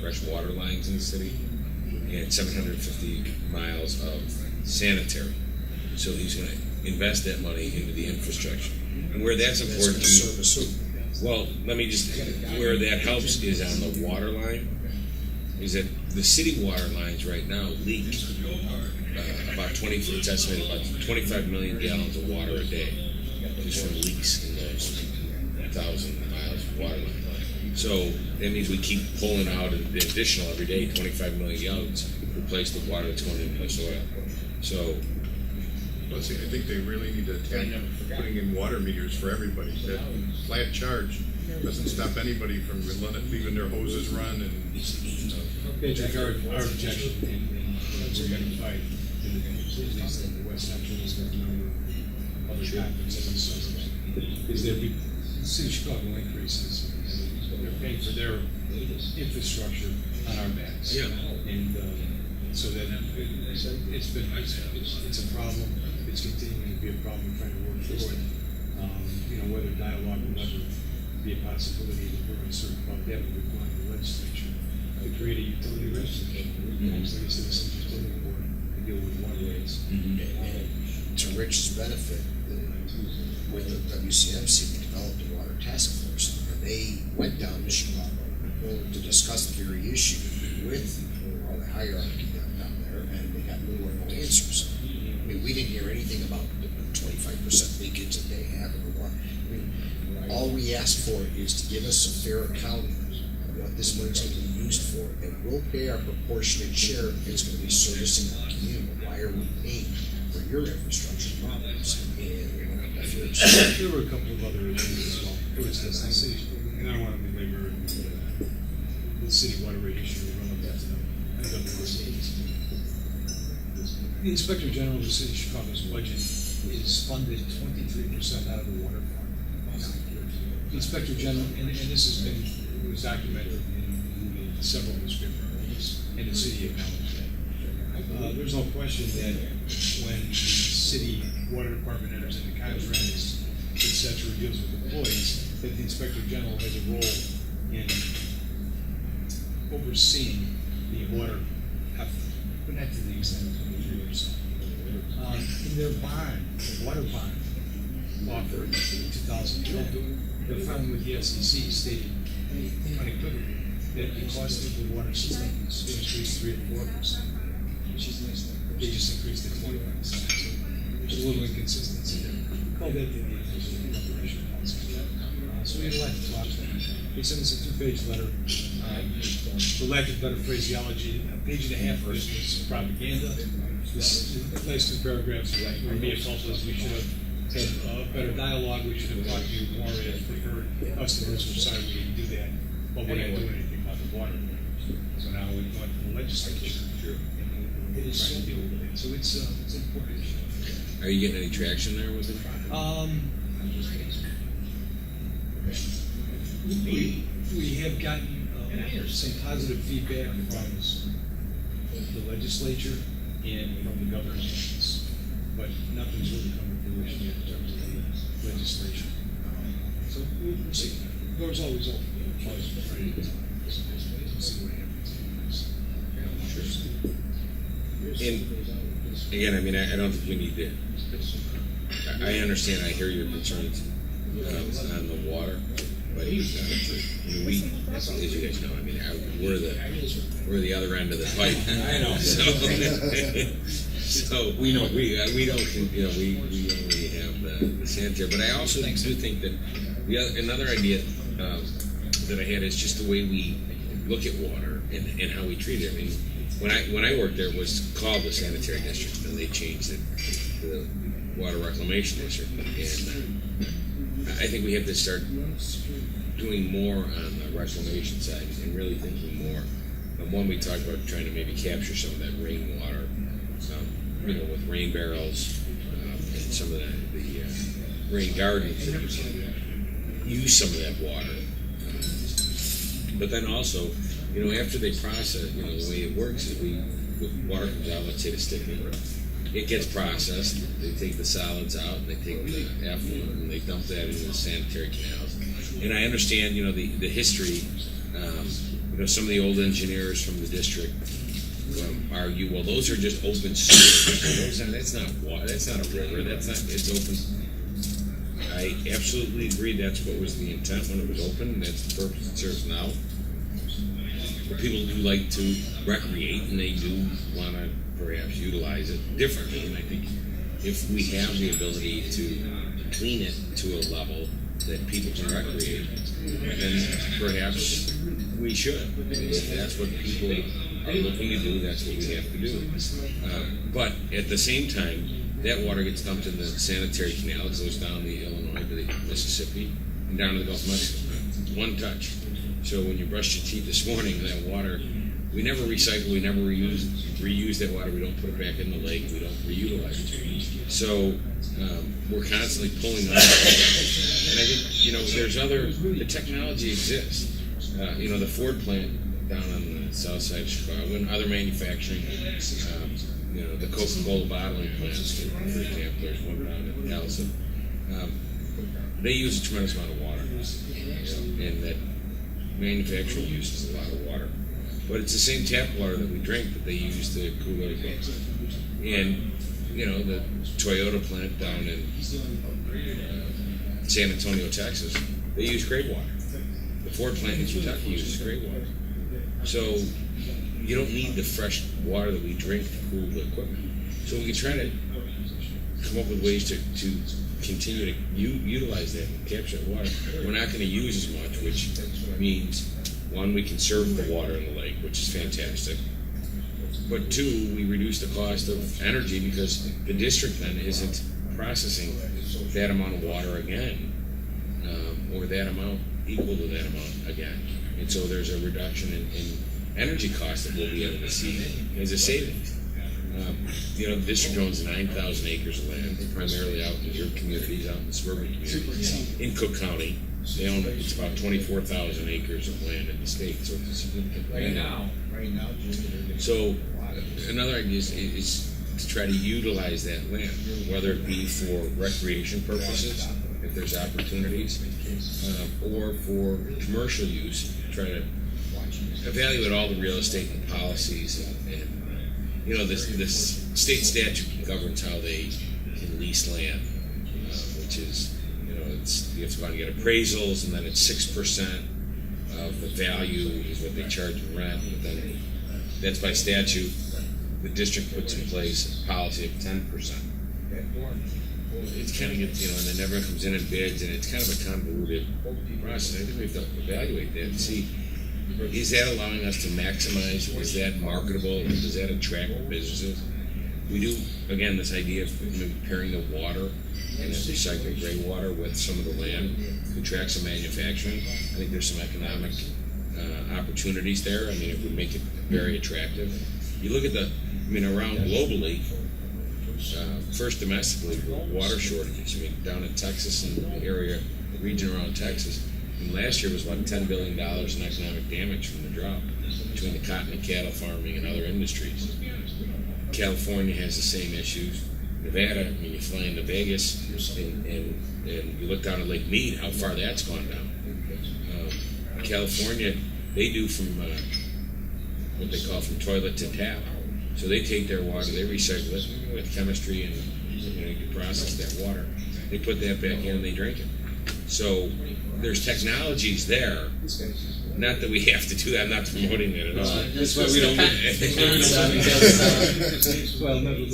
fresh water lines in the city and 750 miles of sanitary. So he's going to invest that money into the infrastructure. And where that's important, well, let me just, where that helps is on the water line, is that the city water lines right now leak about 20, it's estimated about 25 million gallons of water a day just from leaks in those 1,000 miles of water line. So that means we keep pulling out an additional every day 25 million gallons to replace the water that's going into the soil. So, let's see, I think they really need to attack putting in water meters for everybody. That flat charge doesn't stop anybody from leaving their hoses run and. Okay, Jack, our objection, and we're going to fight in the West Central is going to number of other topics is that the city of Chicago increases, and they're paying for their infrastructure on our backs. Yeah. And so that it's a problem. It's continuing to be a problem. We're trying to work through it. Whether dialogue will ever be a possibility that we're uncertain about that, but we're going to the legislature to create a utility registration. It's like a citizens utility board to deal with waterways. And to Rich's benefit, with the WCMC, we developed a water task force, and they went down to Chicago to discuss the very issue with all the hierarchy down there, and they got little or no answers. I mean, we didn't hear anything about the 25% leakage that they have in the water. I mean, all we asked for is to give us a fair accounting of what this money's going to be used for, and we'll pay our proportionate share if it's going to be servicing the community. Why are we paying for your infrastructure problems? And there were a couple of other issues as well. There was this city, and I don't want to belabor the city water rate issue. Run up to them. The Inspector General of the City of Chicago's budget is funded 23% out of the water fund. The Inspector General, and this was documented in several newspapers, and the city acknowledged that. There's no question that when the city water department enters into contracts, etc., deals with employees, that the Inspector General has a role in overseeing the water effort, but not to the extent of 23%. In their bond, water bond offered in 2012, they're filing with the SEC stating unequivocally that the cost of the water system is increased 3 to 4%. They just increased it 25%. There's a little inconsistency there. We call that the operational policy. So we had a lot to talk about. They sent us a 2-page letter. For lack of better phraseology, a page and a half of this was propaganda. The last 2 paragraphs were mea culpas. We should have had better dialogue. We should have talked to you more as preferred customers. We're sorry we didn't do that, but we're not doing anything about the water. So now we're going to the legislature. It is trying to deal with it. So it's an important issue. are you getting any traction there with it? We have gotten some positive feedback from the legislature and from the governor's office, but nothing's really come to fruition yet in terms of the legislation. So we'll see. The door's always open. We'll see what happens. And again, I mean, I don't think we need to. I understand. I hear your concerns on the water, but I mean, we, as you guys know, I mean, we're the other end of the pipe. I know. So we don't, we only have the sanitary. But I also do think that another idea that I had is just the way we look at water and how we treat it. I mean, when I worked there, it was called the sanitary district, and they changed it to the water reclamation district. And I think we have to start doing more on the reclamation side and really thinking more. One, we talked about trying to maybe capture some of that rainwater, with rain barrels and some of the rain gardens that you can use some of that water. But then also, after they process, the way it works is water comes out, let's say the sticky, it gets processed, they take the solids out, and they take the effluent, and they dump that into the sanitary canals. And I understand, the history some of the old engineers from the district argue, well, those are just open sewers. That's not water. That's not a river. It's open. I absolutely agree. That's what was the intent when it was open, and that's the purpose it serves now. But people do like to recreate, and they do want to perhaps utilize it differently. And I think if we have the ability to clean it to a level that people can recreate, then perhaps we should. If that's what people are looking to do, that's what we have to do. But at the same time, that water gets dumped in the sanitary canal. It goes down the Illinois to the Mississippi and down to the Gulf of Mexico. One touch. So when you brush your teeth this morning, that water, we never recycle, we never reuse that water. We don't put it back in the lake. We don't reutilize it. So we're constantly pulling on it. And I think, the technology exists. The Ford plant down on the south side of Chicago and other manufacturing, the Coca-Cola bottling plants, for example, there's one down in Towson. They use a tremendous amount of water, and that manufacturing uses a lot of water. But it's the same tap water that we drink that they use to cool their things. And, the Toyota plant down in San Antonio, Texas, they use great water. The Ford plant in Kentucky uses great water. So you don't need the fresh water that we drink to cool the equipment. So we can try to come up with ways to continue to utilize that and capture that water. We're not going to use as much, which means, one, we conserve the water in the lake, which is fantastic. But two, we reduce the cost of energy because the district then isn't processing that amount of water again, or that amount equal to that amount again. And so there's a reduction in energy costs that we'll be able to see as a savings. The district owns 9,000 acres of land, primarily out in your communities, out in the suburban communities. In Cook County, they own it's about 24,000 acres of land in the state, so it's a significant land. Right now. So another idea is to try to utilize that land, whether it be for recreation purposes, if there's opportunities, or for commercial use. Try to evaluate all the real estate and policies, and this state statute governs how they can lease land, which is you have to go out and get appraisals, and then it's 6% of the value is what they charge in rent. But then that's by statute. The district puts in place a policy of 10%. It's kind of and then everyone comes in and bids, and it's kind of a convoluted process. I think we have to evaluate that and see, is that allowing us to maximize? Is that marketable? Does that attract businesses? We do, again, this idea of pairing the water and recycling gray water with some of the land to attract some manufacturing. I think there's some economic opportunities there. If we make it very attractive. You look at around globally, first domestically, water shortages. Down in Texas and the region around Texas, last year was about $10 billion in economic damage from the drought between the cotton and cattle farming and other industries. California has the same issues. Nevada, you fly into Vegas and you look down at Lake Mead, how far that's gone down. California, they do from what they call from toilet to tap. So they take their water, they recycle it with chemistry, and you can process that water. They put that back in and they drink it. So there's technologies there. Not that we have to do that. I'm not promoting that at all. That's why we don't. Well, never